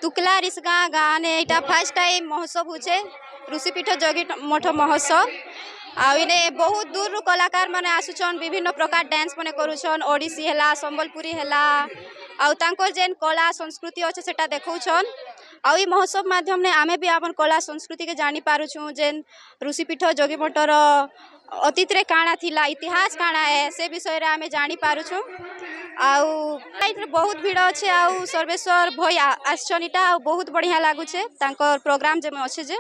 तुकला रिसगा गाँव ने यहाँ फर्स्ट टाइम महोत्सव होचे ऋषिपीठ जोगी मठ महोत्सव आने बहुत दूर रू कलाकार माने आसुचन विभिन्न प्रकार डांस माने करूछन ओडिसी हैला संबलपुरी हैला आउ तांकर जेन कला संस्कृति अच्छे सेटा देखौछन आउ महोत्सव माध्यम ने आमे भी अपन कला संस्कृति के जानी पारुछु जेन ऋषिपीठ जोगी मठर अतीत रे काଣା थिला इतिहास काଣା है से विषय रे आमे जानी पारुछु आउ बहुत भीड़ अच्छे आउ सर्वेश्वर भई आछनिटा आउ बहुत बढ़िया लागुछे तांकर प्रोग्राम जे में अच्छे जे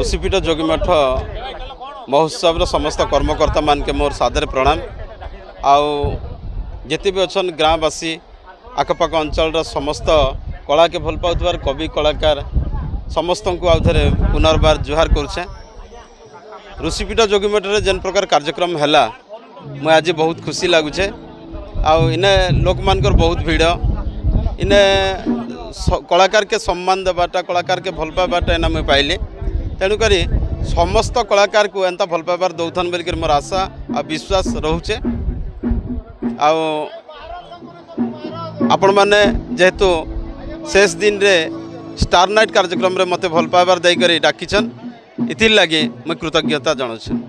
ऋषिपीठ जोगीमठ महोत्सव समस्त कर्मकर्ता मान के मोर सादर प्रणाम आउ जिते भी अच्छा ग्रामवासी आखपाख अंचल समस्त कला के भल पाउथबार कवि कलाकार समस्त को आउ थे पुनर्बार जुहार करुचे ऋषिपीठ जोगीमठ रे जेन प्रकार कार्यक्रम हैला मैं आज बहुत खुशी लगुचे आउ इने लोक मानकर बहुत भीड़ इने कलाकार के सम्मान देवाटा कलाकार के भल पाइबाटा एना मुझे पाइली तेणुक समस्त कलाकार को एंता भल पाइबार दौथन बोलिक मोर आशा आ विश्वास रोचे आपण मैंने जेहेतु शेष दिन रे स्टार नाइट कार्यक्रम रे मते भल पाइबार देकर डाकिछन इथिर लगे मैं कृतज्ञता जनाऊँ।